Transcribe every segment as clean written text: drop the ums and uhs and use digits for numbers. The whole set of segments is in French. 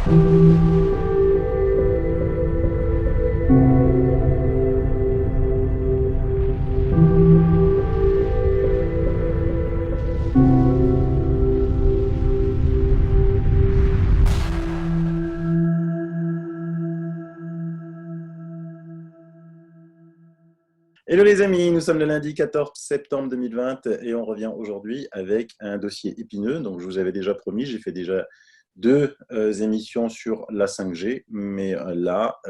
Hello les amis, nous sommes le lundi 14 septembre 2020 et on revient aujourd'hui avec un dossier épineux. Donc je vous avais déjà promis, j'ai fait déjà deux émissions sur la 5G, mais là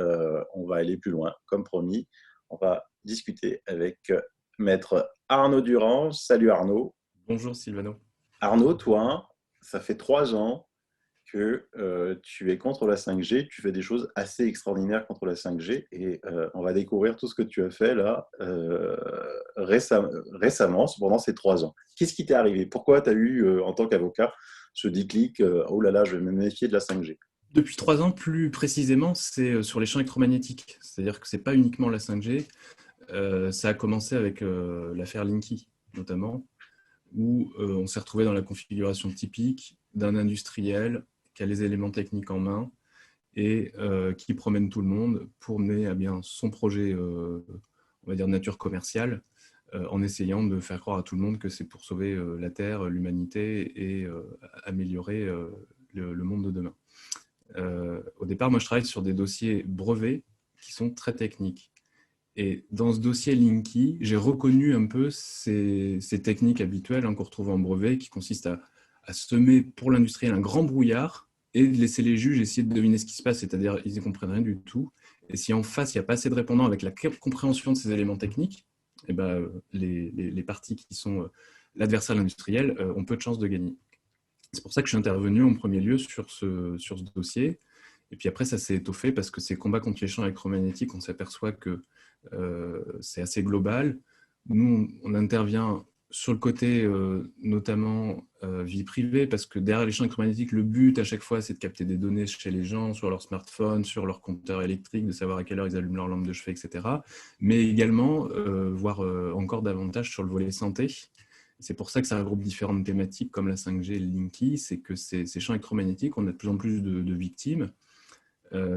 on va aller plus loin. Comme promis, on va discuter avec maître Arnaud Durand. Salut Arnaud. Bonjour Sylvano. Arnaud, toi, ça fait 3 ans que tu es contre la 5G, tu fais des choses assez extraordinaires contre la 5G et on va découvrir tout ce que tu as fait là récemment, pendant ces 3 ans. Qu'est-ce qui t'est arrivé? Pourquoi tu as eu, en tant qu'avocat, ce déclic oh là là, je vais me méfier de la 5G? Depuis 3 ans, plus précisément, c'est sur les champs électromagnétiques. C'est-à-dire que ce n'est pas uniquement la 5G. Ça a commencé avec l'affaire Linky, notamment, où on s'est retrouvé dans la configuration typique d'un industriel qui a les éléments techniques en main et qui promène tout le monde pour mener à bien son projet, on va dire, de nature commerciale, en essayant de faire croire à tout le monde que c'est pour sauver la Terre, l'humanité et améliorer le monde de demain. Au départ, moi, je travaille sur des dossiers brevets qui sont très techniques. Et dans ce dossier Linky, j'ai reconnu un peu ces techniques habituelles qu'on retrouve en brevet, qui consistent à semer pour l'industriel un grand brouillard et de laisser les juges essayer de deviner ce qui se passe, c'est-à-dire ils ne comprennent rien du tout. Et si en face, il n'y a pas assez de répondants avec la compréhension de ces éléments techniques, eh ben, les parties qui sont l'adversaire de l'industriel ont peu de chances de gagner. C'est pour ça que je suis intervenu en premier lieu sur ce dossier. Et puis après, ça s'est étoffé parce que ces combats contre les champs électromagnétiques, on s'aperçoit que c'est assez global. Nous, on intervient sur le côté notamment vie privée, parce que derrière les champs électromagnétiques, le but à chaque fois, c'est de capter des données chez les gens, sur leur smartphone, sur leur compteur électrique, de savoir à quelle heure ils allument leur lampe de chevet, etc. Mais également, voire encore davantage sur le volet santé. C'est pour ça que ça regroupe différentes thématiques comme la 5G et le Linky, c'est que ces champs électromagnétiques, on a de plus en plus de victimes.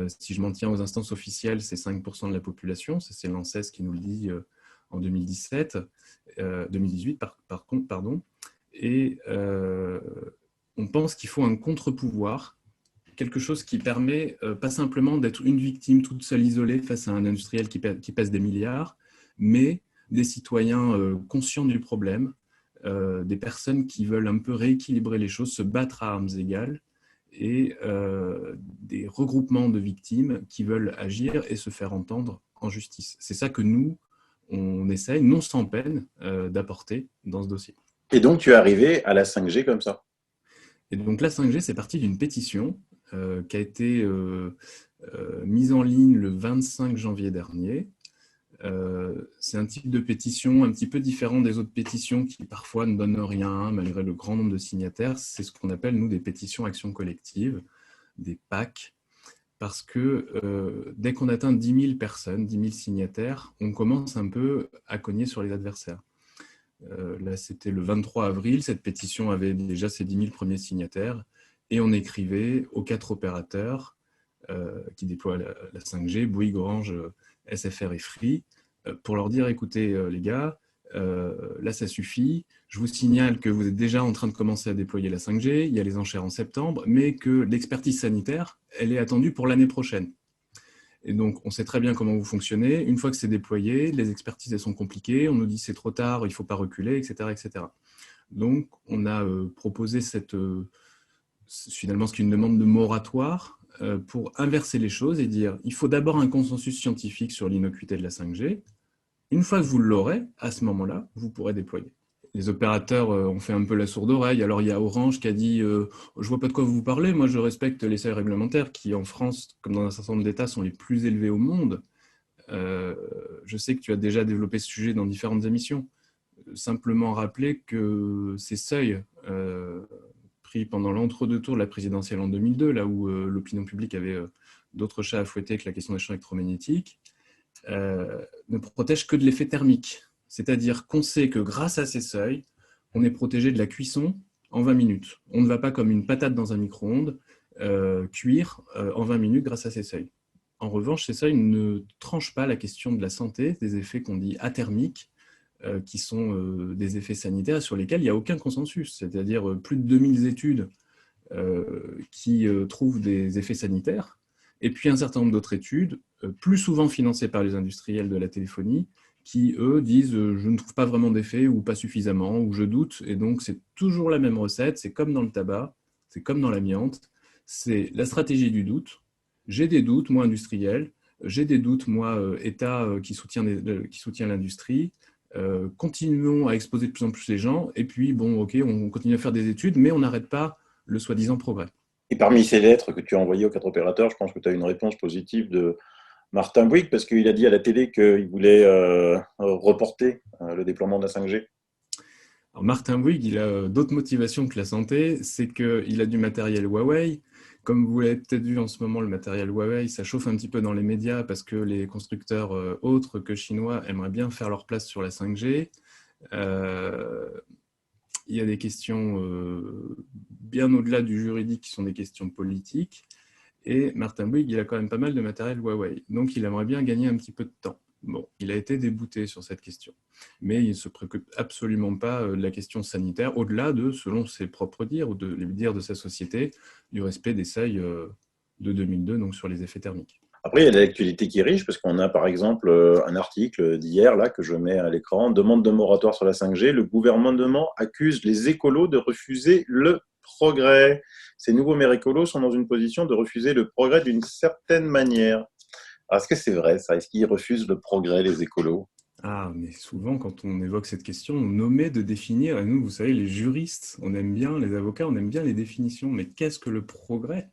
Si je m'en tiens aux instances officielles, c'est 5% de la population, c'est l'ANSES qui nous le dit en 2018, pardon. Et on pense qu'il faut un contre-pouvoir, quelque chose qui permet pas simplement d'être une victime toute seule isolée face à un industriel qui pèse des milliards, mais des citoyens conscients du problème, des personnes qui veulent un peu rééquilibrer les choses, se battre à armes égales, et des regroupements de victimes qui veulent agir et se faire entendre en justice. C'est ça que nous, on essaye, non sans peine, d'apporter dans ce dossier. Et donc tu es arrivé à la 5G comme ça? Et donc la 5G, c'est parti d'une pétition qui a été mise en ligne le 25 janvier dernier. C'est un type de pétition un petit peu différent des autres pétitions qui parfois ne donnent rien malgré le grand nombre de signataires. C'est ce qu'on appelle, nous, des pétitions action collective, des PAC, parce que dès qu'on atteint 10 000 personnes, 10 000 signataires, on commence un peu à cogner sur les adversaires. Là, c'était le 23 avril, cette pétition avait déjà ses 10 000 premiers signataires, et on écrivait aux 4 opérateurs qui déploient la 5G, Bouygues, Orange, SFR et Free, pour leur dire, écoutez les gars, là ça suffit, je vous signale que vous êtes déjà en train de commencer à déployer la 5G, il y a les enchères en septembre, mais que l'expertise sanitaire, elle est attendue pour l'année prochaine. Et donc, on sait très bien comment vous fonctionnez. Une fois que c'est déployé, les expertises, elles sont compliquées, on nous dit c'est trop tard, il ne faut pas reculer, etc., etc. Donc, on a proposé finalement ce qui est une demande de moratoire, pour inverser les choses et dire il faut d'abord un consensus scientifique sur l'innocuité de la 5G. Une fois que vous l'aurez, à ce moment-là, vous pourrez déployer. Les opérateurs ont fait un peu la sourde oreille. Alors, il y a Orange qui a dit je ne vois pas de quoi vous parlez, moi je respecte les seuils réglementaires qui, en France, comme dans un certain nombre d'États, sont les plus élevés au monde. Je sais que tu as déjà développé ce sujet dans différentes émissions. Simplement rappeler que ces seuils pris pendant l'entre-deux tours de la présidentielle en 2002, là où l'opinion publique avait d'autres chats à fouetter que la question des champs électromagnétiques, ne protègent que de l'effet thermique. C'est-à-dire qu'on sait que grâce à ces seuils, on est protégé de la cuisson en 20 minutes. On ne va pas comme une patate dans un micro-ondes cuire en 20 minutes grâce à ces seuils. En revanche, ces seuils ne tranchent pas la question de la santé, des effets qu'on dit athermiques, qui sont des effets sanitaires sur lesquels il n'y a aucun consensus, c'est-à-dire plus de 2000 études qui trouvent des effets sanitaires, et puis un certain nombre d'autres études, plus souvent financées par les industriels de la téléphonie, qui, eux, disent je ne trouve pas vraiment d'effet, ou pas suffisamment, ou je doute, et donc c'est toujours la même recette, c'est comme dans le tabac, c'est comme dans l'amiante, c'est la stratégie du doute. J'ai des doutes, moi, industriel, j'ai des doutes, moi, État qui soutient l'industrie, continuons à exposer de plus en plus les gens, et puis, bon, ok, on continue à faire des études, mais on n'arrête pas le soi-disant progrès. Et parmi ces lettres que tu as envoyées aux 4 opérateurs, je pense que tu as une réponse positive de Martin Bouygues, parce qu'il a dit à la télé qu'il voulait reporter le déploiement de la 5G. Alors Martin Bouygues, il a d'autres motivations que la santé, c'est qu'il a du matériel Huawei. Comme vous l'avez peut-être vu en ce moment, le matériel Huawei, ça chauffe un petit peu dans les médias parce que les constructeurs autres que chinois aimeraient bien faire leur place sur la 5G. Il y a des questions bien au-delà du juridique qui sont des questions politiques. Et Martin Bouygues, il a quand même pas mal de matériel Huawei. Donc, il aimerait bien gagner un petit peu de temps. Bon, il a été débouté sur cette question. Mais il ne se préoccupe absolument pas de la question sanitaire, au-delà de, selon ses propres dires, ou de les dires de sa société, du respect des seuils de 2002, donc sur les effets thermiques. Après, il y a l'actualité qui est riche, parce qu'on a par exemple un article d'hier là, que je mets à l'écran, demande de moratoire sur la 5G, le gouvernement accuse les écolos de refuser le progrès. Ces nouveaux maires écolos sont dans une position de refuser le progrès d'une certaine manière. Alors, est-ce que c'est vrai ça? Est-ce qu'ils refusent le progrès, les écolos? Ah, mais souvent, quand on évoque cette question, on omet de définir, et nous, vous savez, les juristes, on aime bien, les avocats, on aime bien les définitions, mais qu'est-ce que le progrès?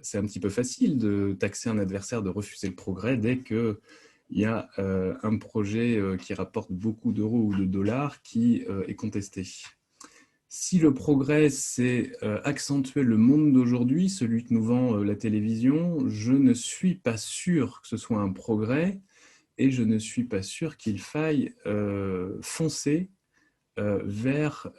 C'est un petit peu facile de taxer un adversaire de refuser le progrès dès qu'il y a un projet qui rapporte beaucoup d'euros ou de dollars qui est contesté. Si le progrès, c'est accentuer le monde d'aujourd'hui, celui que nous vend la télévision, je ne suis pas sûr que ce soit un progrès et je ne suis pas sûr qu'il faille foncer vers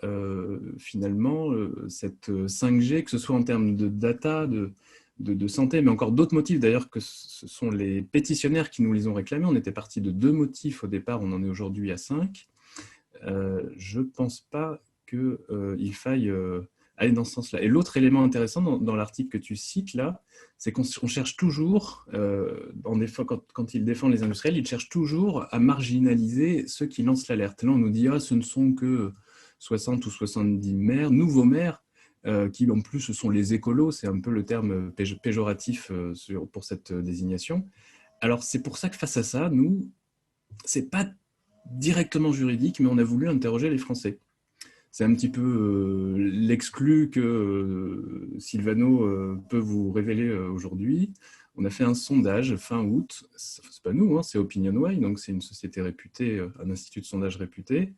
finalement cette 5G, que ce soit en termes de data, de santé, mais encore d'autres motifs d'ailleurs, que ce sont les pétitionnaires qui nous les ont réclamés. On était parti de 2 motifs au départ, on en est aujourd'hui à 5. Je ne pense pas qu'il faille aller dans ce sens-là. Et l'autre élément intéressant dans l'article que tu cites là, c'est qu'on cherche toujours, quand ils défendent les industriels, ils cherchent toujours à marginaliser ceux qui lancent l'alerte. Là, on nous dit « ce ne sont que 60 ou 70 maires, nouveaux maires, qui en plus ce sont les écolos », c'est un peu le terme péjoratif pour cette désignation. Alors c'est pour ça que face à ça, nous, c'est pas directement juridique, mais on a voulu interroger les Français. C'est un petit peu l'exclu que Sylvano peut vous révéler aujourd'hui. On a fait un sondage fin août, c'est pas nous, hein, c'est OpinionWay, donc c'est une société réputée, un institut de sondage réputé,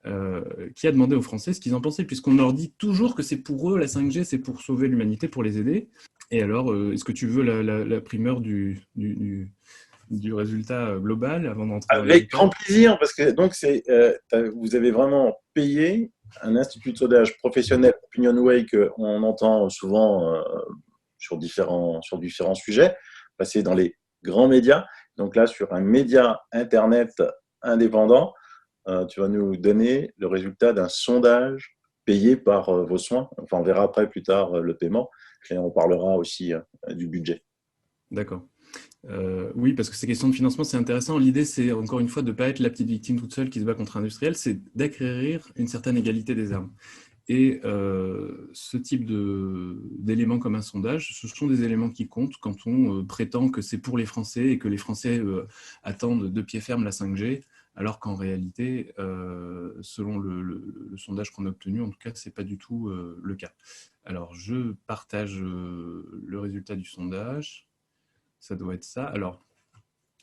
qui a demandé aux Français ce qu'ils en pensaient, puisqu'on leur dit toujours que c'est pour eux, la 5G, c'est pour sauver l'humanité, pour les aider. Et alors, est-ce que tu veux la primeur du résultat global avant d'entrer dans les Avec grand détails? plaisir, parce que donc vous avez vraiment payé un institut de sondage professionnel, OpinionWay, qu'on entend souvent sur différents sujets, passer dans les grands médias. Donc là, sur un média Internet indépendant, tu vas nous donner le résultat d'un sondage payé par vos soins. Enfin, on verra après plus tard le paiement et on parlera aussi du budget. D'accord. Oui, parce que ces questions de financement, c'est intéressant. L'idée, c'est encore une fois de ne pas être la petite victime toute seule qui se bat contre l'industriel, c'est d'acquérir une certaine égalité des armes. Et ce type d'éléments comme un sondage, ce sont des éléments qui comptent quand on prétend que c'est pour les Français et que les Français attendent de pied ferme la 5G, alors qu'en réalité, selon le sondage qu'on a obtenu, en tout cas, ce n'est pas du tout le cas. Alors, je partage le résultat du sondage. Ça doit être ça. Alors,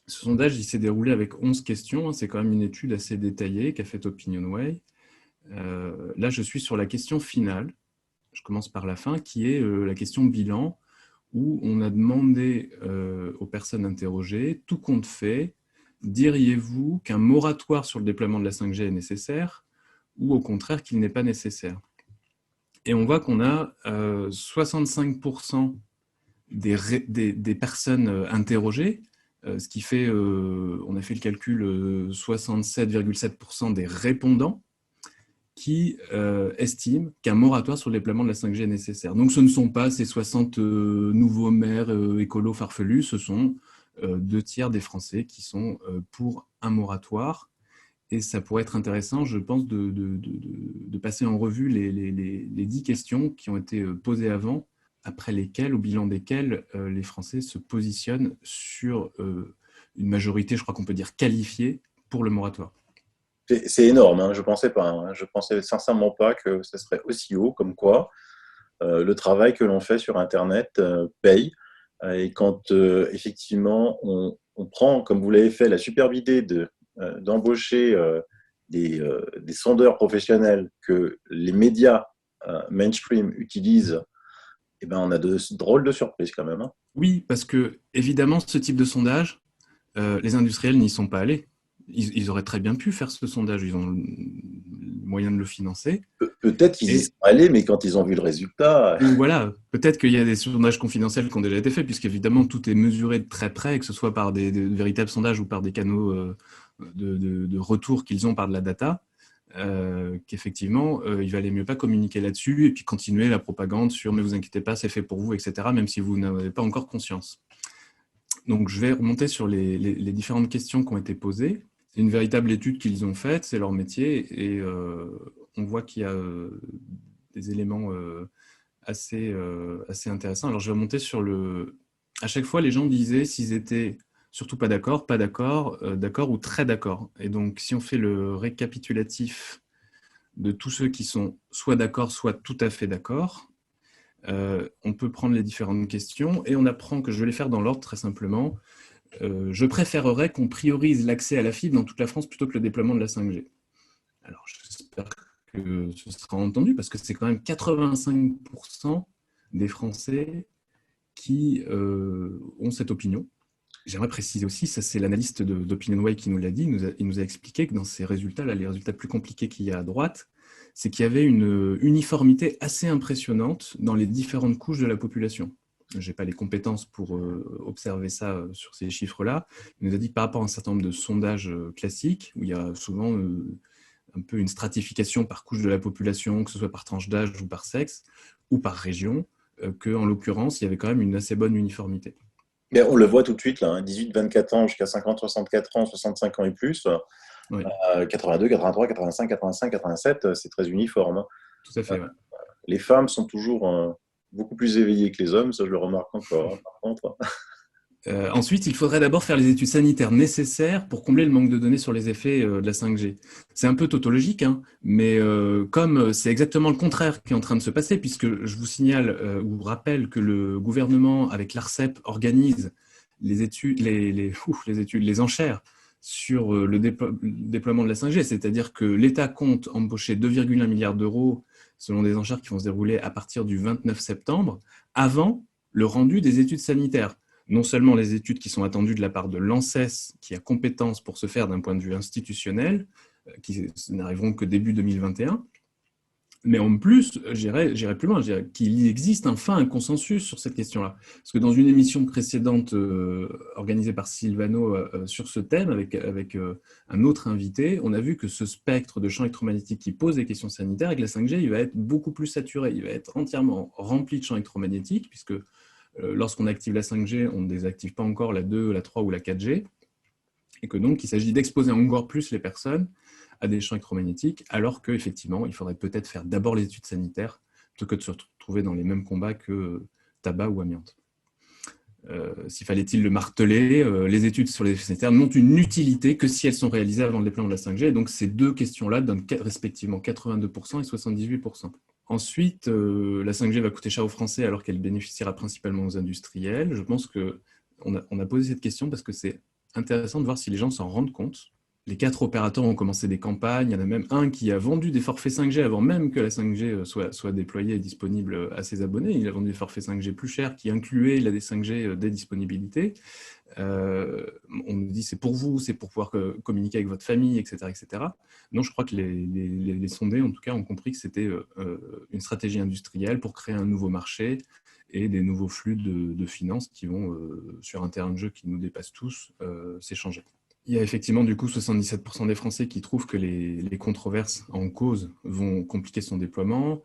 ce sondage, il s'est déroulé avec 11 questions. C'est quand même une étude assez détaillée qu'a faite OpinionWay. Là, je suis sur la question finale. Je commence par la fin, qui est la question bilan, où on a demandé aux personnes interrogées, tout compte fait, diriez-vous qu'un moratoire sur le déploiement de la 5G est nécessaire ou au contraire qu'il n'est pas nécessaire? Et on voit qu'on a 65% des personnes interrogées, ce qui fait, on a fait le calcul, 67,7% des répondants qui estiment qu'un moratoire sur le déploiement de la 5G est nécessaire. Donc ce ne sont pas ces 60 nouveaux maires écolos farfelus, ce sont 2 tiers des Français qui sont pour un moratoire. Et ça pourrait être intéressant, je pense, de passer en revue les 10 questions qui ont été posées avant, après lesquelles, au bilan desquelles, les Français se positionnent sur une majorité, je crois qu'on peut dire qualifiée, pour le moratoire. C'est énorme, hein, je pensais pas. Hein. Je pensais sincèrement pas que ce serait aussi haut, comme quoi le travail que l'on fait sur Internet paye. Et quand effectivement on prend, comme vous l'avez fait, la superbe idée d'embaucher des sondeurs professionnels que les médias mainstream utilisent, eh ben, on a de drôles de surprises quand même. Hein. Oui, parce que, évidemment, ce type de sondage, les industriels n'y sont pas allés. Ils auraient très bien pu faire ce sondage, ils ont le moyen de le financer. Peut-être qu'ils y sont allés, mais quand ils ont vu le résultat. Voilà, peut-être qu'il y a des sondages confidentiels qui ont déjà été faits, puisqu'évidemment tout est mesuré de très près, que ce soit par des véritables sondages ou par des canaux de retour qu'ils ont par de la data, qu'effectivement, il valait mieux pas communiquer là-dessus et puis continuer la propagande sur « mais vous inquiétez pas, c'est fait pour vous », etc., même si vous n'avez pas encore conscience. Donc je vais remonter sur les différentes questions qui ont été posées. C'est une véritable étude qu'ils ont faite, c'est leur métier, et on voit qu'il y a des éléments assez intéressants. Alors je vais remonter sur le... À chaque fois, les gens disaient s'ils étaient surtout pas d'accord, d'accord ou très d'accord. Et donc si on fait le récapitulatif de tous ceux qui sont soit d'accord, soit tout à fait d'accord, on peut prendre les différentes questions et on apprend que je vais les faire dans l'ordre très simplement. Je préférerais qu'on priorise l'accès à la fibre dans toute la France plutôt que le déploiement de la 5G. Alors, j'espère que ce sera entendu parce que c'est quand même 85% des Français qui ont cette opinion. J'aimerais préciser aussi, ça c'est l'analyste d'OpinionWay qui nous l'a dit, il nous a expliqué que dans ces résultats, là, les résultats plus compliqués qu'il y a à droite, c'est qu'il y avait une uniformité assez impressionnante dans les différentes couches de la population. Je n'ai pas les compétences pour observer ça sur ces chiffres-là. Il nous a dit que par rapport à un certain nombre de sondages classiques, où il y a souvent un peu une stratification par couche de la population, que ce soit par tranche d'âge ou par sexe, ou par région, qu'en l'occurrence, il y avait quand même une assez bonne uniformité. Mais on le voit tout de suite, là, hein, 18-24 ans jusqu'à 50-64 ans, 65 ans et plus, Oui. 82, 83, 85, 85, 87, c'est très uniforme. Hein. Tout à fait, ouais. Les femmes sont toujours beaucoup plus éveillées que les hommes, ça je le remarque encore, hein, par contre. Ensuite, il faudrait d'abord faire les études sanitaires nécessaires pour combler le manque de données sur les effets de la 5G. C'est un peu tautologique, hein, mais comme c'est exactement le contraire qui est en train de se passer, puisque je vous signale ou rappelle que le gouvernement, avec l'ARCEP, organise les études, les enchères sur le déploiement de la 5G, c'est-à-dire que l'État compte embaucher 2,1 milliards d'euros selon des enchères qui vont se dérouler à partir du 29 septembre, avant le rendu des études sanitaires. Non seulement les études qui sont attendues de la part de l'ANSES, qui a compétence pour se faire d'un point de vue institutionnel, qui n'arriveront que début 2021, mais en plus, j'irai plus loin, qu'il existe enfin un consensus sur cette question-là. Parce que dans une émission précédente organisée par Sylvano sur ce thème, avec un autre invité, on a vu que ce spectre de champs électromagnétiques qui pose des questions sanitaires, avec la 5G, il va être beaucoup plus saturé, il va être entièrement rempli de champs électromagnétiques, puisque lorsqu'on active la 5G, on ne désactive pas encore la 2, la 3 ou la 4G, et que donc il s'agit d'exposer encore plus les personnes à des champs électromagnétiques, alors qu'effectivement, il faudrait peut-être faire d'abord les études sanitaires, plutôt que de se retrouver dans les mêmes combats que tabac ou amiante. S'il fallait-il le marteler, les études sur les effets sanitaires n'ont une utilité que si elles sont réalisées avant le déploiement de la 5G, et donc ces deux questions-là donnent respectivement 82% et 78%. Ensuite, la 5G va coûter cher aux Français alors qu'elle bénéficiera principalement aux industriels. Je pense qu'on a posé cette question parce que c'est intéressant de voir si les gens s'en rendent compte. les 4 opérateurs ont commencé des campagnes. Il y en a même un qui a vendu des forfaits 5G avant même que la 5G soit déployée et disponible à ses abonnés. Il a vendu des forfaits 5G plus chers qui incluaient la 5G des disponibilités. On nous dit c'est pour vous, c'est pour pouvoir communiquer avec votre famille, etc. etc. Non, je crois que les sondés, en tout cas, ont compris que c'était une stratégie industrielle pour créer un nouveau marché et des nouveaux flux de finances qui vont, sur un terrain de jeu qui nous dépasse tous, s'échanger. Il y a effectivement du coup 77% des Français qui trouvent que les controverses en cause vont compliquer son déploiement,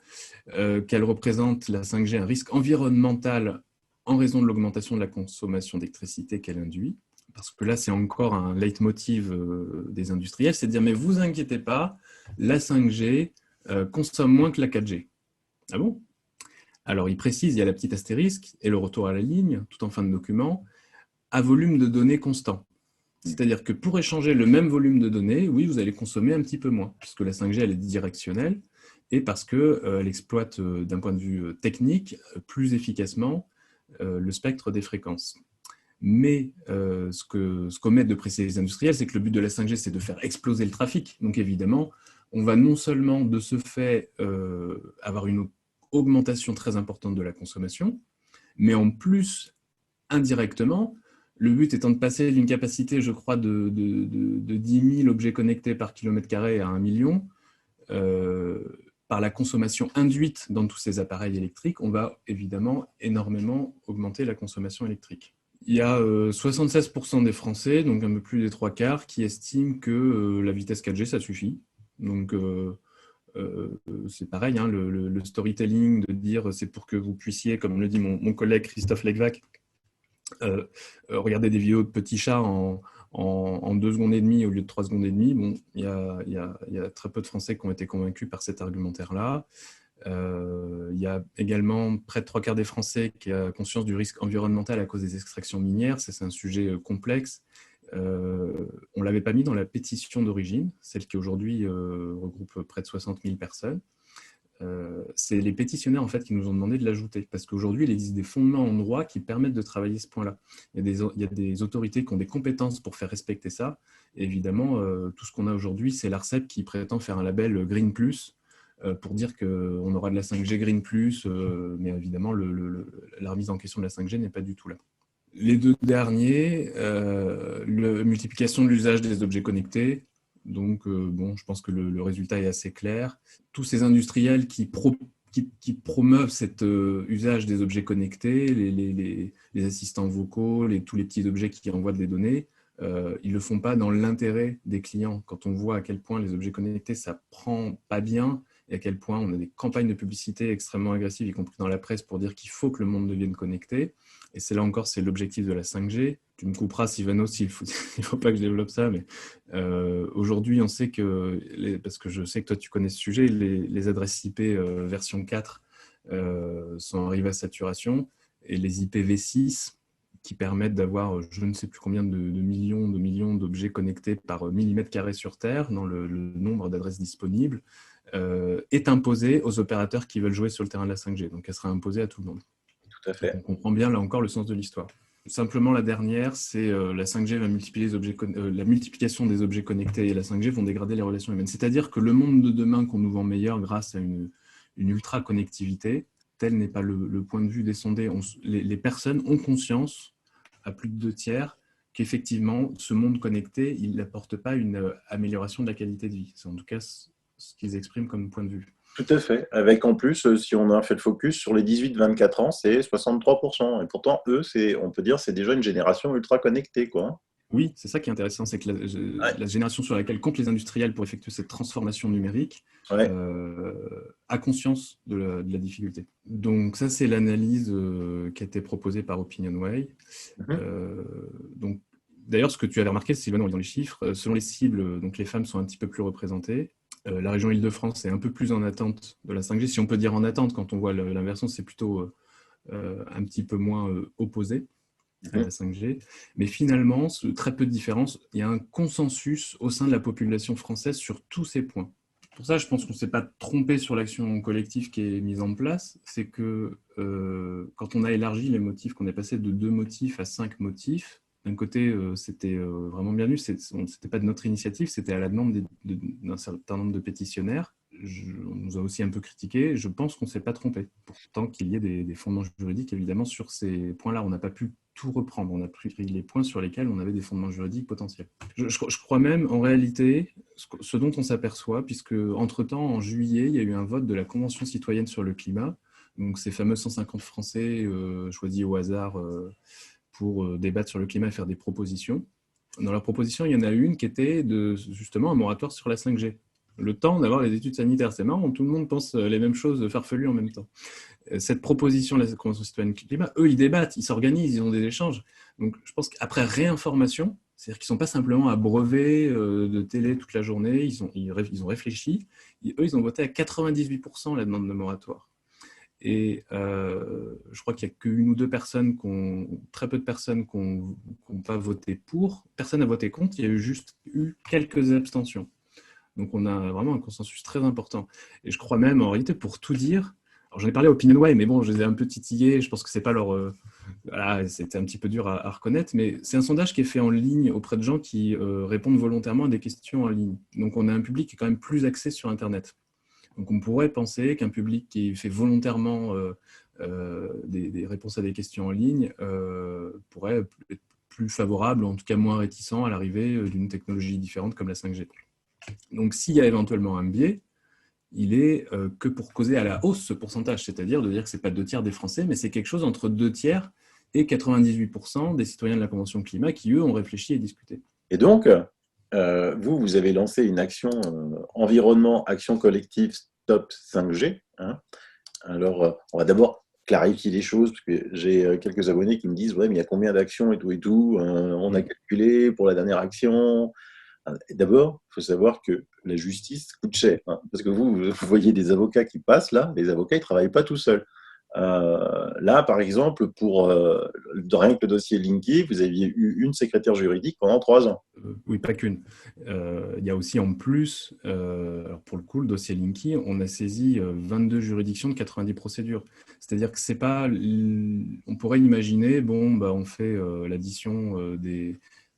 qu'elle représente la 5G un risque environnemental en raison de l'augmentation de la consommation d'électricité qu'elle induit. Parce que là, c'est encore un leitmotiv des industriels, c'est de dire, mais vous inquiétez pas, la 5G consomme moins que la 4G. Ah bon? Alors, il précise, il y a la petite astérisque et le retour à la ligne, tout en fin de document, à volume de données constant. C'est-à-dire que pour échanger le même volume de données, oui, vous allez consommer un petit peu moins, puisque la 5G, elle est directionnelle, et parce qu'elle exploite, d'un point de vue technique, plus efficacement le spectre des fréquences. Mais ce qu'omettent de préciser les industriels, c'est que le but de la 5G, c'est de faire exploser le trafic. Donc évidemment, on va non seulement de ce fait avoir une augmentation très importante de la consommation, mais en plus, indirectement, le but étant de passer d'une capacité, je crois, de 10 000 objets connectés par kilomètre carré à 1 million, par la consommation induite dans tous ces appareils électriques, on va évidemment énormément augmenter la consommation électrique. Il y a 76% des Français, donc un peu plus des 3/4, qui estiment que la vitesse 4G, ça suffit. Donc, c'est pareil, hein, le storytelling de dire c'est pour que vous puissiez, comme le dit mon collègue Christophe Legvac, regarder des vidéos de petits chats en 2 secondes et demie au lieu de 3 secondes et demie. Bon, il y a très peu de Français qui ont été convaincus par cet argumentaire-là. Il y a également près de 3/4 des Français qui ont conscience du risque environnemental à cause des extractions minières. C'est un sujet complexe. On ne l'avait pas mis dans la pétition d'origine, celle qui aujourd'hui regroupe près de 60 000 personnes. C'est les pétitionnaires en fait, qui nous ont demandé de l'ajouter, parce qu'aujourd'hui, il existe des fondements en droit qui permettent de travailler ce point-là. Il y a des autorités qui ont des compétences pour faire respecter ça. Et évidemment, tout ce qu'on a aujourd'hui, c'est l'ARCEP qui prétend faire un label Green Plus pour dire qu'on aura de la 5G Green Plus, mais évidemment, la remise en question de la 5G n'est pas du tout là. Les 2 derniers, la multiplication de l'usage des objets connectés. Donc, bon, je pense que le résultat est assez clair. Tous ces industriels qui promeuvent cet usage des objets connectés, les assistants vocaux, tous les petits objets qui envoient des données, ils ne le font pas dans l'intérêt des clients. Quand on voit à quel point les objets connectés, ça ne prend pas bien, et à quel point on a des campagnes de publicité extrêmement agressives, y compris dans la presse, pour dire qu'il faut que le monde devienne connecté. Et c'est là encore, c'est l'objectif de la 5G. Tu me couperas, Sylvano, s'il faut, il faut pas que je développe ça, mais aujourd'hui, on sait que, parce que je sais que toi, tu connais ce sujet, les adresses IP version 4 sont arrivées à saturation, et les IPv6, qui permettent d'avoir je ne sais plus combien de millions d'objets connectés par millimètre carré sur Terre, dans le nombre d'adresses disponibles, est imposée aux opérateurs qui veulent jouer sur le terrain de la 5G. Donc, elle sera imposée à tout le monde. Tout à fait. Donc, on comprend bien, là encore, le sens de l'histoire. Simplement, la dernière, c'est la 5G va multiplier la multiplication des objets connectés et la 5G vont dégrader les relations humaines. C'est-à-dire que le monde de demain qu'on nous vend meilleur grâce à une ultra-connectivité, tel n'est pas le point de vue des sondés. Les personnes ont conscience, à plus de 2/3, qu'effectivement, ce monde connecté, il n'apporte pas une amélioration de la qualité de vie. C'est en tout cas ce qu'ils expriment comme point de vue. Tout à fait. Avec en plus, si on a fait le focus sur les 18-24 ans, c'est 63%. Et pourtant, eux, on peut dire c'est déjà une génération ultra connectée, quoi. Oui, c'est ça qui est intéressant, c'est que la génération sur laquelle comptent les industriels pour effectuer cette transformation numérique a conscience de la difficulté. Donc ça, c'est l'analyse qui a été proposée par OpinionWay. Donc, d'ailleurs, ce que tu avais remarqué, Sylvain, dans les chiffres, selon les cibles, donc les femmes sont un petit peu plus représentées. La région Île-de-France est un peu plus en attente de la 5G. Si on peut dire en attente, quand on voit l'inversion, c'est plutôt un petit peu moins opposé à la 5G. Mais finalement, très peu de différence. Il y a un consensus au sein de la population française sur tous ces points. Pour ça, je pense qu'on ne s'est pas trompé sur l'action collective qui est mise en place. C'est que quand on a élargi les motifs, qu'on est passé de 2 motifs à 5 motifs, d'un côté, c'était vraiment bienvenu. C'était pas de notre initiative, c'était à la demande d'un certain nombre de pétitionnaires. On nous a aussi un peu critiqué. Je pense qu'on ne s'est pas trompé. Pourtant qu'il y ait des fondements juridiques, évidemment, sur ces points-là. On n'a pas pu tout reprendre. On a pris les points sur lesquels on avait des fondements juridiques potentiels. Je crois même, en réalité, ce dont on s'aperçoit, puisque, entre-temps, en juillet, il y a eu un vote de la Convention citoyenne sur le climat. Donc, ces fameux 150 Français choisis au hasard pour débattre sur le climat et faire des propositions. Dans leurs propositions, il y en a une qui était justement un moratoire sur la 5G. Le temps d'avoir les études sanitaires, c'est marrant, tout le monde pense les mêmes choses farfelues en même temps. Cette proposition de la Convention citoyenne climat, eux, ils débattent, ils s'organisent, ils ont des échanges. Donc, je pense qu'après réinformation, c'est-à-dire qu'ils ne sont pas simplement abreuvés de télé toute la journée, ils ont réfléchi, eux, ils ont voté à 98% la demande de moratoire. Et je crois qu'il n'y a qu'une ou deux personnes, très peu de personnes qui n'ont pas voté pour. Personne n'a voté contre, il y a juste eu quelques abstentions. Donc on a vraiment un consensus très important. Et je crois même, en réalité, pour tout dire, alors j'en ai parlé à OpinionWay, mais bon, je les ai un peu titillés, je pense que c'est pas leur... voilà, c'était un petit peu dur à reconnaître, mais c'est un sondage qui est fait en ligne auprès de gens qui répondent volontairement à des questions en ligne. Donc on a un public qui est quand même plus axé sur Internet. Donc on pourrait penser qu'un public qui fait volontairement des réponses à des questions en ligne pourrait être plus favorable, en tout cas moins réticent à l'arrivée d'une technologie différente comme la 5G. Donc s'il y a éventuellement un biais, il est que pour causer à la hausse ce pourcentage, c'est-à-dire de dire que ce n'est pas 2 tiers des Français, mais c'est quelque chose entre 2 tiers et 98% des citoyens de la Convention climat qui, eux, ont réfléchi et discuté. Et donc, vous avez lancé une action environnement, action collective Stop 5G. Hein. Alors, on va d'abord clarifier les choses, parce que j'ai quelques abonnés qui me disent « Ouais, mais il y a combien d'actions et tout on a calculé pour la dernière action. » D'abord, il faut savoir que la justice coûte cher. Hein, parce que vous voyez des avocats qui passent là, les avocats, ils ne travaillent pas tout seuls. Là, par exemple, pour rien que le dossier Linky, vous aviez eu une secrétaire juridique pendant 3 ans. Oui, pas qu'une. Il y a aussi en plus, alors pour le coup, le dossier Linky, on a saisi 22 juridictions de 90 procédures. C'est-à-dire que c'est pas... On pourrait imaginer, bon, bah, on fait l'addition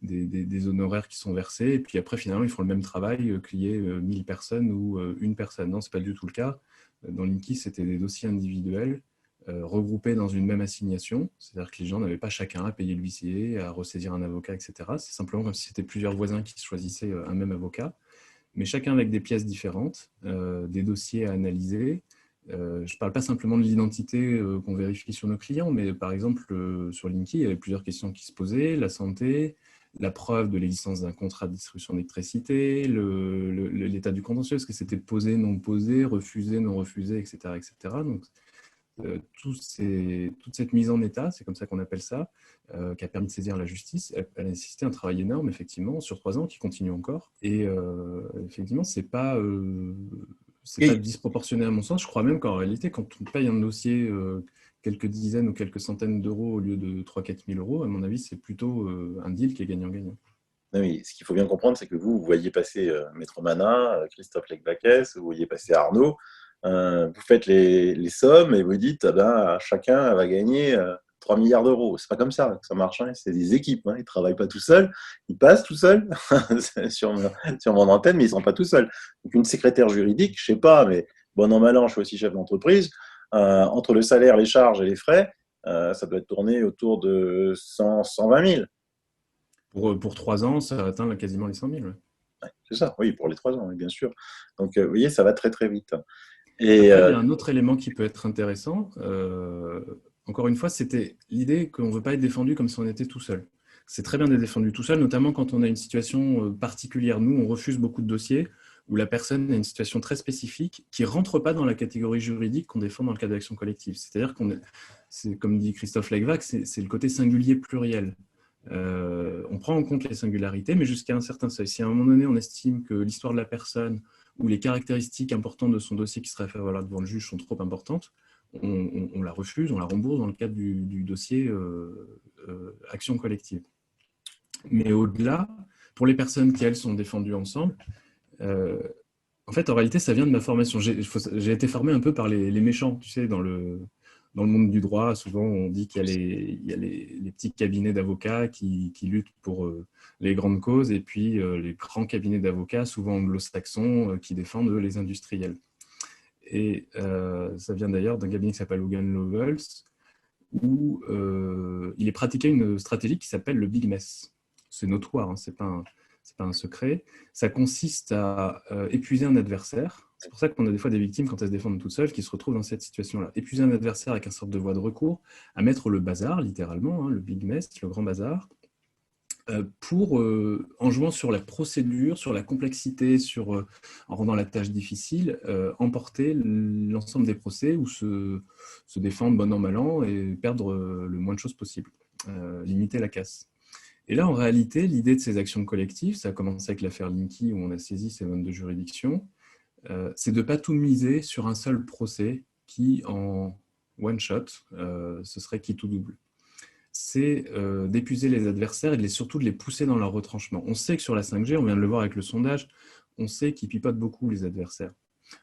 des honoraires qui sont versés, et puis après, finalement, ils font le même travail qu'il y ait 1000 personnes ou une personne. Non, ce n'est pas du tout le cas. Dans Linky, c'était des dossiers individuels regroupés dans une même assignation, c'est-à-dire que les gens n'avaient pas chacun à payer l'huissier, à ressaisir un avocat, etc. C'est simplement comme si c'était plusieurs voisins qui choisissaient un même avocat, mais chacun avec des pièces différentes, des dossiers à analyser. Je ne parle pas simplement de l'identité qu'on vérifie sur nos clients, mais par exemple, sur Linky, il y avait plusieurs questions qui se posaient, la santé, la preuve de l'existence d'un contrat de distribution d'électricité, l'état du contentieux, est-ce que c'était posé, non posé, refusé, non refusé, etc. etc. Donc, toute cette mise en état, c'est comme ça qu'on appelle ça, qui a permis de saisir la justice, elle a nécessité un travail énorme, effectivement, sur 3 ans, qui continue encore. Et effectivement, c'est pas disproportionné à mon sens. Je crois même qu'en réalité, quand on paye un dossier quelques dizaines ou quelques centaines d'euros au lieu de 3 000 à 4 000 euros, à mon avis, c'est plutôt un deal qui est gagnant-gagnant. Non, mais ce qu'il faut bien comprendre, c'est que vous voyez passer Maître Manin, Christophe Lecvaques, vous voyez passer Arnaud, vous faites les sommes et vous dites ah ben, chacun va gagner 3 milliards d'euros. C'est pas comme ça que ça marche, hein. C'est des équipes, hein. Ils ne travaillent pas tout seuls, ils passent tout seuls sur mon antenne, mais ils ne sont pas tout seuls. Donc une secrétaire juridique, je ne sais pas, mais bon an mal an, je suis aussi chef d'entreprise, entre le salaire, les charges et les frais, ça doit être tourné autour de 120 000. Pour 3 ans, ça atteint quasiment les 100 000. Ouais. Ouais, c'est ça, oui, pour les 3 ans, oui, bien sûr. Donc, vous voyez, ça va très, très vite. Et après, il y a un autre élément qui peut être intéressant. Encore une fois, c'était l'idée qu'on ne veut pas être défendu comme si on était tout seul. C'est très bien d'être défendu tout seul, notamment quand on a une situation particulière. Nous, on refuse beaucoup de dossiers où la personne a une situation très spécifique qui ne rentre pas dans la catégorie juridique qu'on défend dans le cadre d'action collective. C'est-à-dire c'est comme dit Christophe Lecvaques, c'est le côté singulier pluriel. On prend en compte les singularités, mais jusqu'à un certain seuil. Si à un moment donné, on estime que l'histoire de la personne ou les caractéristiques importantes de son dossier qui serait à faire valoir devant le juge sont trop importantes, on la refuse, on la rembourse dans le cadre du dossier action collective. Mais au-delà, pour les personnes qui, elles, sont défendues ensemble, en fait, en réalité, ça vient de ma formation. J'ai été formé un peu par les méchants, tu sais, dans le dans le monde du droit, souvent, on dit qu'il y a les petits cabinets d'avocats qui luttent pour les grandes causes, et puis les grands cabinets d'avocats, souvent anglo-saxons, qui défendent les industriels. Et ça vient d'ailleurs d'un cabinet qui s'appelle Hogan Lovells, où il est pratiqué une stratégie qui s'appelle le big mess. C'est notoire, hein, c'est pas un secret. Ça consiste à épuiser un adversaire. C'est pour ça qu'on a des fois des victimes, quand elles se défendent toutes seules, qui se retrouvent dans cette situation-là. Épuiser un adversaire avec une sorte de voie de recours, à mettre le bazar, littéralement, hein, le big mess, le grand bazar, en jouant sur la procédure, sur la complexité, en rendant la tâche difficile, emporter l'ensemble des procès ou se défendre bon an, mal an et perdre le moins de choses possible, limiter la casse. Et là, en réalité, l'idée de ces actions collectives, ça a commencé avec l'affaire Linky où on a saisi ces 22 juridictions, c'est de ne pas tout miser sur un seul procès qui, en one shot, ce serait qui tout double. C'est d'épuiser les adversaires et surtout de les pousser dans leur retranchement. On sait que sur la 5G, on vient de le voir avec le sondage, on sait qu'ils pipotent beaucoup les adversaires.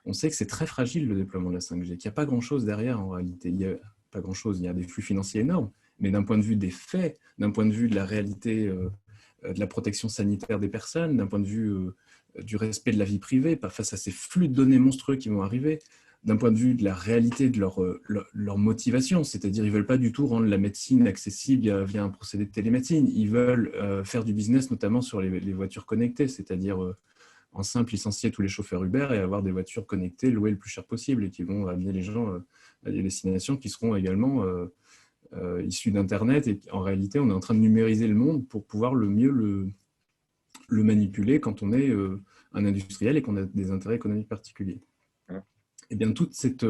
On sait que c'est très fragile le déploiement de la 5G, qu'il n'y a pas grand-chose derrière en réalité. Il n'y a pas grand-chose, il y a des flux financiers énormes, mais d'un point de vue des faits, d'un point de vue de la réalité de la protection sanitaire des personnes, d'un point de vue du respect de la vie privée, face à ces flux de données monstrueux qui vont arriver, d'un point de vue de la réalité de leur motivation, c'est-à-dire ils ne veulent pas du tout rendre la médecine accessible via un procédé de télémédecine, ils veulent faire du business notamment sur les voitures connectées, c'est-à-dire en simple licencier tous les chauffeurs Uber et avoir des voitures connectées louées le plus cher possible et qui vont amener les gens à des destinations qui seront également issues d'Internet. Et en réalité, on est en train de numériser le monde pour pouvoir le mieux le manipuler quand on est un industriel et qu'on a des intérêts économiques particuliers. Et bien toute cette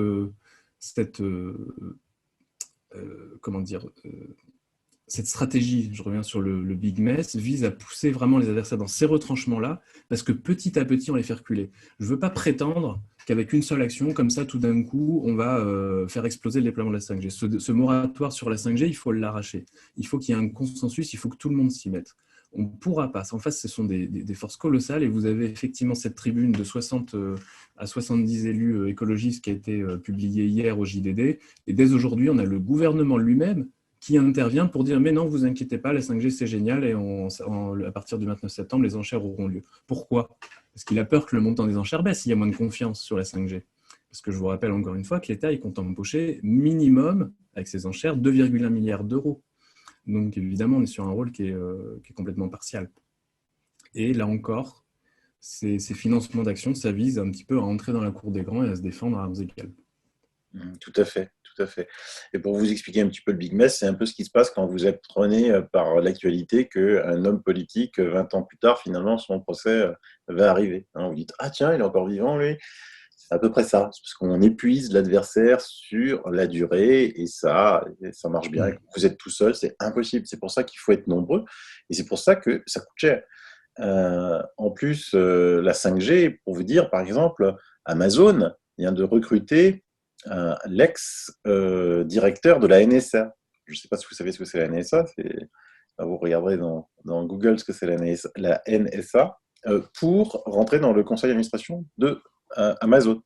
stratégie, je reviens sur le big mess, vise à pousser vraiment les adversaires dans ces retranchements-là, parce que petit à petit, on les fait reculer. Je ne veux pas prétendre qu'avec une seule action, comme ça, tout d'un coup, on va faire exploser le déploiement de la 5G. Ce moratoire sur la 5G, il faut l'arracher. Il faut qu'il y ait un consensus, il faut que tout le monde s'y mette. On ne pourra pas. En face, ce sont des forces colossales, et vous avez effectivement cette tribune de 60 à 70 élus écologistes qui a été publiée hier au JDD, et dès aujourd'hui, on a le gouvernement lui-même qui intervient pour dire « mais non, vous inquiétez pas, la 5G c'est génial et à partir du 29 septembre, les enchères auront lieu ». Pourquoi ? Parce qu'il a peur que le montant des enchères baisse, il y a moins de confiance sur la 5G. Parce que je vous rappelle encore une fois que l'État compte empocher minimum, avec ses enchères, 2,1 milliards d'euros. Donc évidemment, on est sur un rôle qui est complètement partial. Et là encore, ces financements d'action, ça vise un petit peu à entrer dans la cour des grands et à se défendre à armes égales. Tout à fait, tout à fait. Et pour vous expliquer un petit peu le big mess, c'est un peu ce qui se passe quand vous apprenez par l'actualité qu'un homme politique, 20 ans plus tard, finalement, son procès va arriver. Vous dites « Ah tiens, il est encore vivant, lui ». C'est à peu près ça, parce qu'on épuise l'adversaire sur la durée et ça marche bien. Et quand vous êtes tout seul, c'est impossible. C'est pour ça qu'il faut être nombreux et c'est pour ça que ça coûte cher. En plus, la 5G, pour vous dire, par exemple, Amazon vient de recruter l'ex-directeur de la NSA. Je ne sais pas si vous savez ce que c'est la NSA. Vous regarderez dans Google ce que c'est la NSA pour rentrer dans le conseil d'administration de Amazon.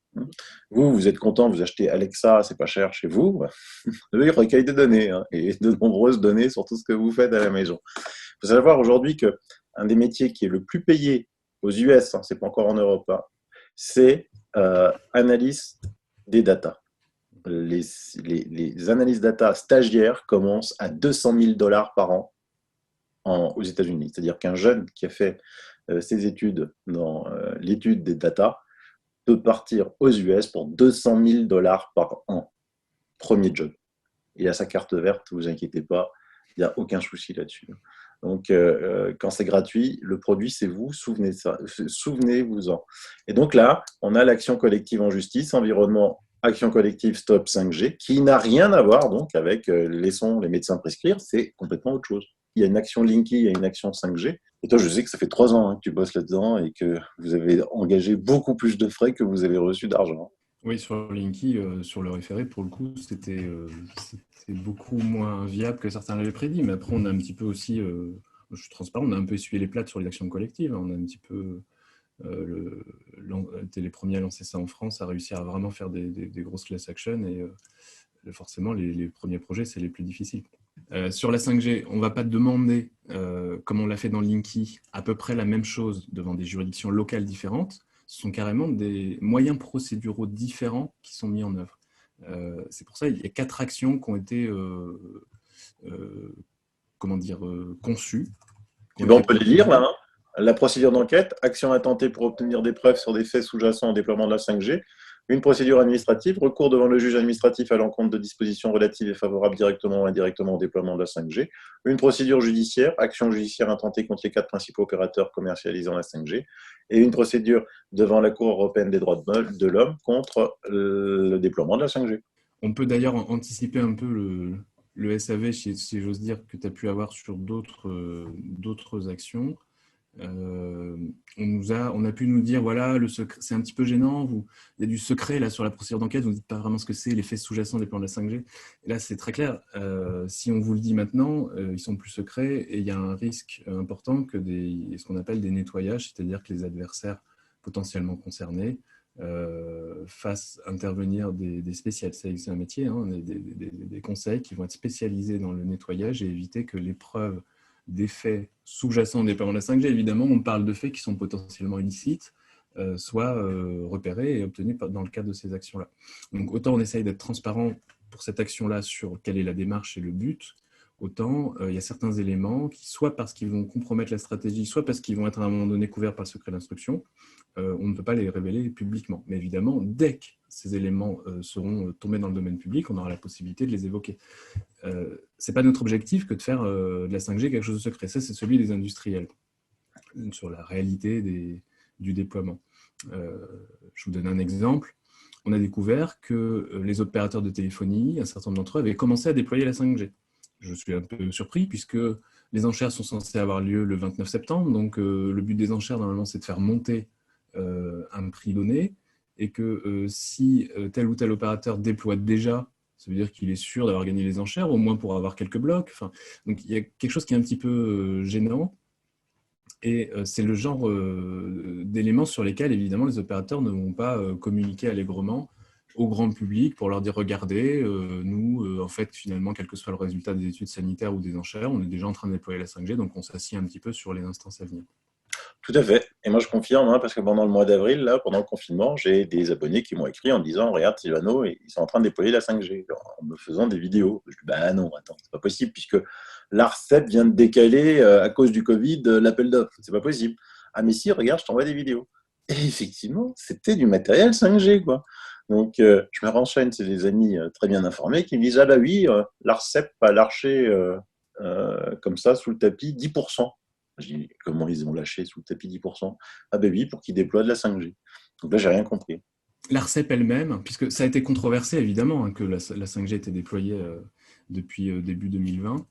Vous êtes content, vous achetez Alexa, c'est pas cher chez vous. Il recueille des données et de nombreuses données sur tout ce que vous faites à la maison. Il faut savoir aujourd'hui qu'un des métiers qui est le plus payé aux US, c'est pas encore en Europe, c'est analyste des data. Les analyses data stagiaires commencent à 200 000 $ par an aux États-Unis. C'est-à-dire qu'un jeune qui a fait ses études dans l'étude des data peut partir aux US pour 200 000 $ par an. Premier job. Il a sa carte verte, ne vous inquiétez pas, il n'y a aucun souci là-dessus. Donc, quand c'est gratuit, le produit, c'est vous, souvenez-vous-en. Et donc là, on a l'action collective en justice, environnement, action collective Stop 5G, qui n'a rien à voir donc avec laissons les médecins prescrire, c'est complètement autre chose. Il y a une action Linky, il y a une action 5G. Et toi, je sais que ça fait 3 ans que tu bosses là-dedans et que vous avez engagé beaucoup plus de frais que vous avez reçu d'argent. Oui, sur Linky, sur le référé, pour le coup, c'est beaucoup moins viable que certains l'avaient prédit. Mais après, on a un petit peu aussi, je suis transparent, on a un peu essuyé les plates sur les actions collectives. On a un petit peu été les premiers à lancer ça en France, à réussir à vraiment faire des grosses class actions. Et forcément, les premiers projets, c'est les plus difficiles. Sur la 5G, on ne va pas demander, comme on l'a fait dans Linky, à peu près la même chose devant des juridictions locales différentes. Ce sont carrément des moyens procéduraux différents qui sont mis en œuvre. C'est pour ça qu'il y a 4 actions qui ont été conçues. On peut les lire là. Hein. La procédure d'enquête, action intentée pour obtenir des preuves sur des faits sous-jacents au déploiement de la 5G. Une procédure administrative, recours devant le juge administratif à l'encontre de dispositions relatives et favorables directement ou indirectement au déploiement de la 5G. Une procédure judiciaire, action judiciaire intentée contre les 4 principaux opérateurs commercialisant la 5G. Et une procédure devant la Cour européenne des droits de l'homme contre le déploiement de la 5G. On peut d'ailleurs anticiper un peu le SAV, si j'ose dire, que tu as pu avoir sur d'autres actions. On a pu nous dire, voilà, le secret, c'est un petit peu gênant, il y a du secret là sur la procédure d'enquête, vous ne dites pas vraiment ce que c'est, les faits sous-jacents des plans de la 5G. Et là, c'est très clair. Si on vous le dit maintenant, ils sont plus secrets et il y a un risque important que ce qu'on appelle des nettoyages, c'est-à-dire que les adversaires potentiellement concernés fassent intervenir des spécialistes. C'est un métier, hein, des conseils qui vont être spécialisés dans le nettoyage et éviter que les preuves des faits sous-jacents au déploiement de la 5G, évidemment, on parle de faits qui sont potentiellement illicites, soient repérés et obtenus dans le cadre de ces actions-là. Donc, autant on essaye d'être transparent pour cette action-là sur quelle est la démarche et le but, autant il y a certains éléments qui, soit parce qu'ils vont compromettre la stratégie, soit parce qu'ils vont être à un moment donné couverts par le secret d'instruction, on ne peut pas les révéler publiquement. Mais évidemment, dès que ces éléments seront tombés dans le domaine public, on aura la possibilité de les évoquer. Ce n'est pas notre objectif que de faire de la 5G quelque chose de secret. Ça, c'est celui des industriels, sur la réalité du déploiement. Je vous donne un exemple. On a découvert que les opérateurs de téléphonie, un certain nombre d'entre eux, avaient commencé à déployer la 5G. Je suis un peu surpris, puisque les enchères sont censées avoir lieu le 29 septembre. Donc, le but des enchères, normalement, c'est de faire monter un prix donné, et que si tel ou tel opérateur déploie déjà, ça veut dire qu'il est sûr d'avoir gagné les enchères, au moins pour avoir quelques blocs. Enfin, donc, il y a quelque chose qui est un petit peu gênant. Et c'est le genre d'éléments sur lesquels, évidemment, les opérateurs ne vont pas communiquer allègrement au grand public pour leur dire « Regardez, nous, en fait, finalement, quel que soit le résultat des études sanitaires ou des enchères, on est déjà en train de déployer la 5G, donc on s'assied un petit peu sur les instances à venir. » Tout à fait. Et moi, je confirme, hein, parce que pendant le mois d'avril, là, pendant le confinement, j'ai des abonnés qui m'ont écrit en disant « Regarde, Sylvano, ils sont en train de déployer la 5G en me faisant des vidéos. » Je dis « Bah non, attends, c'est pas possible, puisque l'ARCEP vient de décaler, à cause du Covid, l'appel d'offres. C'est pas possible. » Ah mais si, regarde, je t'envoie des vidéos. Et effectivement, c'était du matériel 5G, quoi. Donc, je me renseigne, c'est des amis très bien informés qui me disent « Ah bah oui, l'ARCEP a lâché comme ça, sous le tapis, 10%. » Je dis, comment ils ont lâché sous le tapis 10%? Ah ben oui, pour qu'ils déploient de la 5G. Donc là, j'ai rien compris. L'ARCEP elle-même, puisque ça a été controversé évidemment, hein, que la 5G était déployée depuis début 2020,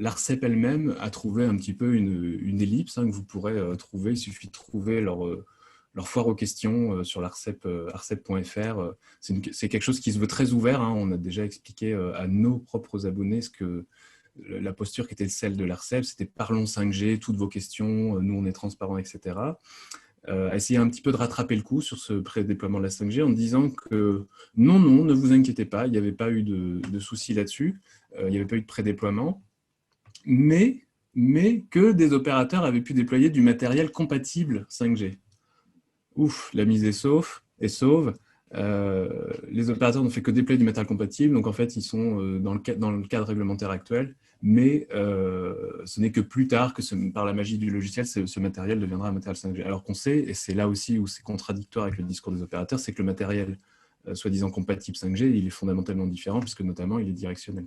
l'ARCEP elle-même a trouvé un petit peu une ellipse que vous pourrez trouver. Il suffit de trouver leur foire aux questions sur l'ARCEP, arcep.fr. C'est quelque chose qui se veut très ouvert. Hein. On a déjà expliqué à nos propres abonnés la posture qui était celle de l'ARCEP, c'était parlons 5G, toutes vos questions, nous on est transparents, etc. Essayer un petit peu de rattraper le coup sur ce pré-déploiement de la 5G en disant que non, ne vous inquiétez pas, il n'y avait pas eu de soucis là-dessus, il n'y avait pas eu de pré-déploiement, mais que des opérateurs avaient pu déployer du matériel compatible 5G. Ouf, la mise est sauve. Les opérateurs n'ont fait que déployer du matériel compatible, donc en fait ils sont dans le cadre réglementaire actuel, mais ce n'est que plus tard que par la magie du logiciel, ce matériel deviendra un matériel 5G. Alors qu'on sait, et c'est là aussi où c'est contradictoire avec le discours des opérateurs, c'est que le matériel soi-disant compatible 5G, il est fondamentalement différent, puisque notamment il est directionnel.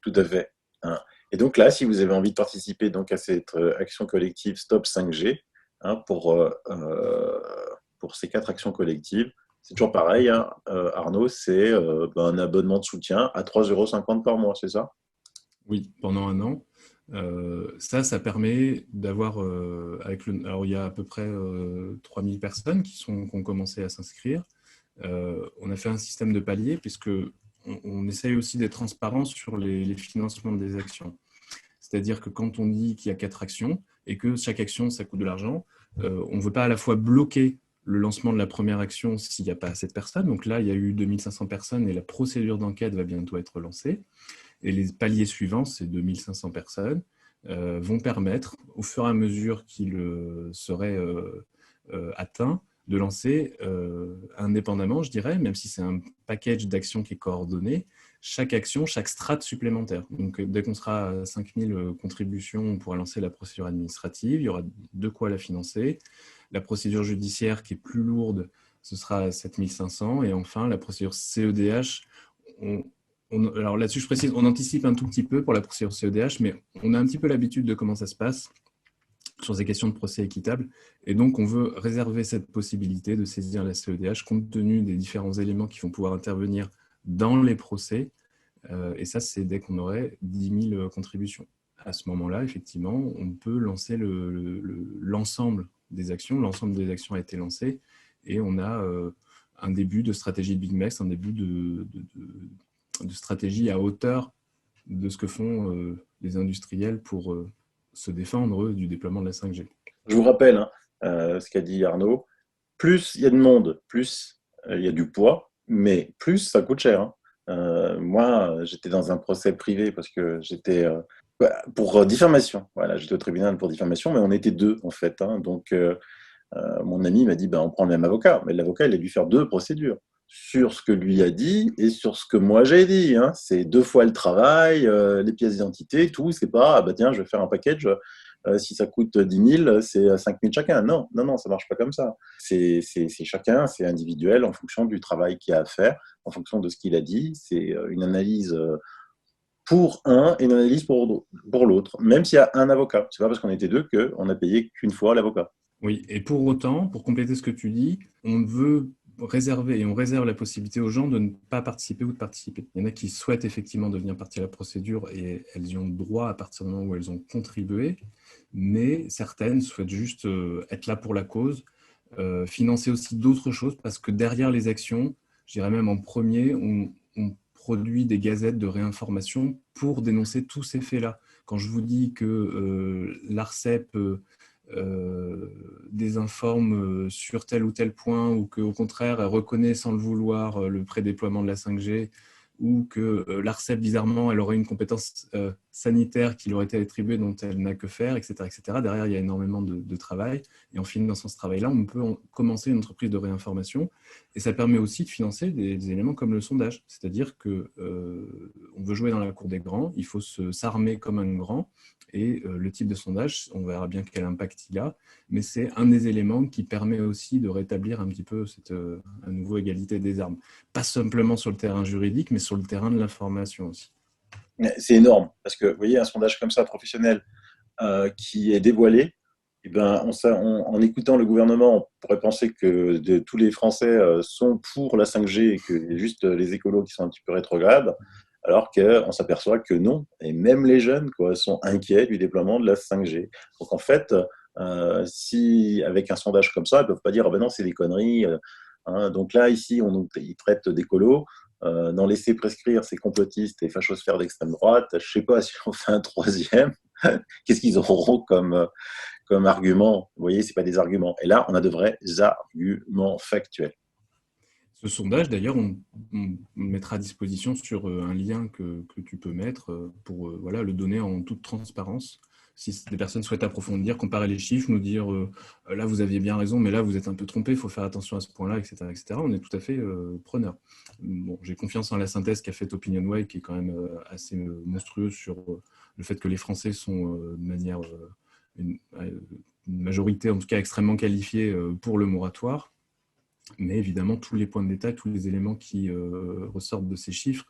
Tout à fait. Et donc là, si vous avez envie de participer donc, à cette action collective Stop 5G, pour ces 4 actions collectives, c'est toujours pareil, hein, Arnaud, c'est un abonnement de soutien à 3,50 € par mois, c'est ça? Oui, pendant un an. Ça permet d'avoir, alors il y a à peu près 3000 personnes qui ont commencé à s'inscrire. On a fait un système de paliers, puisque on essaye aussi d'être transparent sur les financements des actions. C'est-à-dire que quand on dit qu'il y a 4 actions et que chaque action, ça coûte de l'argent, on ne veut pas à la fois bloquer le lancement de la première action s'il n'y a pas assez de personnes. Donc là, il y a eu 2500 personnes et la procédure d'enquête va bientôt être lancée. Et les paliers suivants, ces 2500 personnes, vont permettre, au fur et à mesure qu'ils seraient atteints, de lancer indépendamment, je dirais, même si c'est un package d'actions qui est coordonné, chaque action, chaque strate supplémentaire. Donc, dès qu'on sera à 5000 contributions, on pourra lancer la procédure administrative, il y aura de quoi la financer. La procédure judiciaire qui est plus lourde, ce sera à 7500. Et enfin, la procédure CEDH, alors là-dessus, je précise, on anticipe un tout petit peu pour la procédure CEDH, mais on a un petit peu l'habitude de comment ça se passe sur ces questions de procès équitable. Et donc, on veut réserver cette possibilité de saisir la CEDH compte tenu des différents éléments qui vont pouvoir intervenir dans les procès. Et ça, c'est dès qu'on aurait 10 000 contributions. À ce moment-là, effectivement, on peut lancer l'ensemble des actions. L'ensemble des actions a été lancé et on a un début de stratégie de Big Mex, un début de stratégie à hauteur de ce que font les industriels pour se défendre du déploiement de la 5G. Je vous rappelle ce qu'a dit Arnaud, plus il y a de monde, plus il y a du poids, mais plus ça coûte cher. Moi, j'étais dans un procès privé parce que j'étais pour diffamation. Voilà, j'étais au tribunal pour diffamation, mais on était deux en fait. Donc, mon ami m'a dit on prend le même avocat. Mais l'avocat, il a dû faire deux procédures sur ce que lui a dit et sur ce que moi j'ai dit. C'est 2 fois le travail, les pièces d'identité, tout. C'est pas, tiens, je vais faire un package. Si ça coûte 10 000, c'est 5 000 chacun. Non, non, non, ça marche pas comme ça. C'est chacun, c'est individuel en fonction du travail qu'il y a à faire, en fonction de ce qu'il a dit. C'est une analyse pour un et une analyse pour l'autre, même s'il y a un avocat. C'est pas parce qu'on était deux qu'on a payé qu'une fois l'avocat. Oui, et pour autant, pour compléter ce que tu dis, on veut réserver et on réserve la possibilité aux gens de ne pas participer ou de participer. Il y en a qui souhaitent effectivement devenir partie à la procédure et elles y ont droit à partir du moment où elles ont contribué, mais certaines souhaitent juste être là pour la cause, financer aussi d'autres choses parce que derrière les actions, je dirais même en premier, on produit des gazettes de réinformation pour dénoncer tous ces faits-là. Quand je vous dis que l'ARCEP désinforme sur tel ou tel point, ou qu'au contraire, elle reconnaît sans le vouloir le prédéploiement de la 5G, ou que l'ARCEP, bizarrement, elle aurait une compétence sanitaire qui lui aurait été attribuée dont elle n'a que faire, etc., etc. Derrière, il y a énormément de travail. Et en finançant ce travail-là, on peut commencer une entreprise de réinformation. Et ça permet aussi de financer des éléments comme le sondage. C'est-à-dire qu'on veut jouer dans la cour des grands, il faut s'armer comme un grand. Et le type de sondage, on verra bien quel impact il a, mais c'est un des éléments qui permet aussi de rétablir un petit peu cette à nouveau égalité des armes. Pas simplement sur le terrain juridique, mais sur le terrain de l'information aussi. C'est énorme, parce que vous voyez, un sondage comme ça, professionnel, qui est dévoilé, en écoutant le gouvernement, on pourrait penser que tous les Français sont pour la 5G et que y a juste les écolos qui sont un petit peu rétrogrades, alors qu'on s'aperçoit que non, et même les jeunes sont inquiets du déploiement de la 5G. Donc en fait, si avec un sondage comme ça, ils ne peuvent pas dire non, c'est des conneries. Donc là, ici, ils traitent d'écolos. D'en laisser prescrire ces complotistes et fachosphères d'extrême droite. Je ne sais pas si on fait un troisième, qu'est-ce qu'ils auront comme argument. Vous voyez, ce n'est pas des arguments. Et là, on a de vrais arguments factuels. Ce sondage, d'ailleurs, on mettra à disposition sur un lien que tu peux mettre pour le donner en toute transparence. Si des personnes souhaitent approfondir, comparer les chiffres, nous dire là vous aviez bien raison, mais là vous êtes un peu trompé, il faut faire attention à ce point-là, etc., etc. On est tout à fait preneur. Bon, j'ai confiance en la synthèse qu'a faite OpinionWay, qui est quand même assez monstrueuse sur le fait que les Français sont de manière une majorité, en tout cas extrêmement qualifiée pour le moratoire. Mais évidemment, tous les points de détail, tous les éléments qui ressortent de ces chiffres,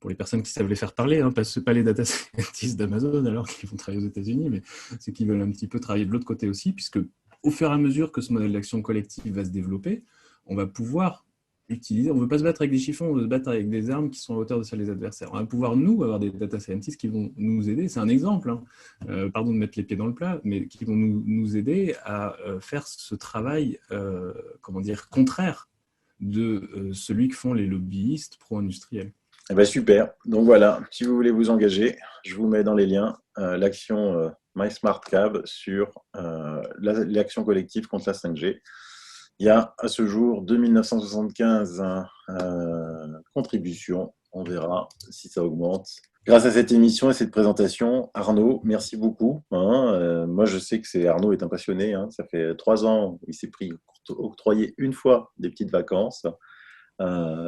pour les personnes qui savent les faire parler, pas les data scientists d'Amazon alors qu'ils vont travailler aux États-Unis, mais ceux qui veulent un petit peu travailler de l'autre côté aussi, puisque au fur et à mesure que ce modèle d'action collective va se développer, on va pouvoir utiliser, on ne veut pas se battre avec des chiffons, on veut se battre avec des armes qui sont à hauteur de celles des adversaires. On va pouvoir, nous, avoir des data scientists qui vont nous aider, c'est un exemple, pardon de mettre les pieds dans le plat, mais qui vont nous aider à faire ce travail, contraire de celui que font les lobbyistes pro-industriels. Eh bien, super. Donc voilà, si vous voulez vous engager, je vous mets dans les liens l'action MySmartCab sur l'action collective contre la 5G. Il y a à ce jour 2975 contributions. On verra si ça augmente. Grâce à cette émission et cette présentation, Arnaud, merci beaucoup. Moi, je sais que Arnaud est un passionné. Ça fait 3 ans, il s'est pris octroyer une fois des petites vacances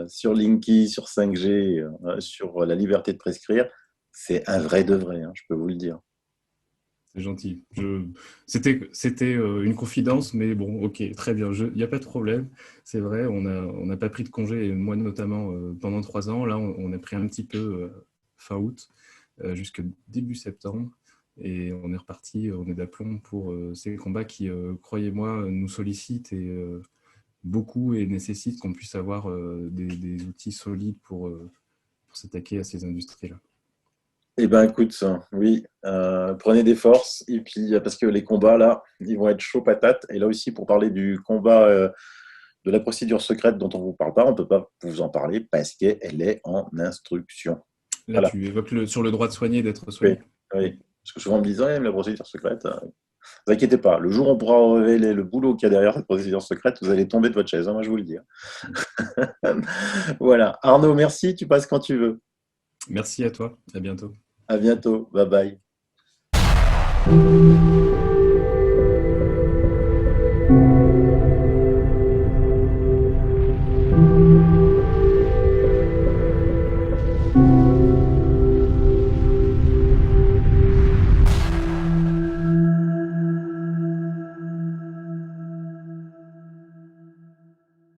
sur Linky, sur 5G, sur la liberté de prescrire. C'est un vrai de vrai, je peux vous le dire. C'est gentil. C'était une confidence, mais bon, ok, très bien. Il n'y a pas de problème. C'est vrai, on n'a pas pris de congé, et moi notamment, pendant 3 ans. Là, on a pris un petit peu fin août, jusqu'au début septembre. Et on est reparti, on est d'aplomb pour ces combats qui, croyez-moi, nous sollicitent beaucoup et nécessitent qu'on puisse avoir des outils solides pour s'attaquer à ces industries-là. Eh ben, écoute, oui, prenez des forces. Et puis, parce que les combats, là, ils vont être chauds patates. Et là aussi, pour parler du combat de la procédure secrète dont on ne vous parle pas, on ne peut pas vous en parler parce qu'elle est en instruction. Là, Voilà. tu évoques sur le droit de soigner, d'être Oui, soigné. oui. Parce que souvent, on me dit, la procédure secrète, ne vous inquiétez pas. Le jour où on pourra révéler le boulot qu'il y a derrière cette procédure secrète, vous allez tomber de votre chaise, moi, je vous le dis. Voilà. Arnaud, merci. Tu passes quand tu veux. Merci à toi. À bientôt. À bientôt. Bye bye.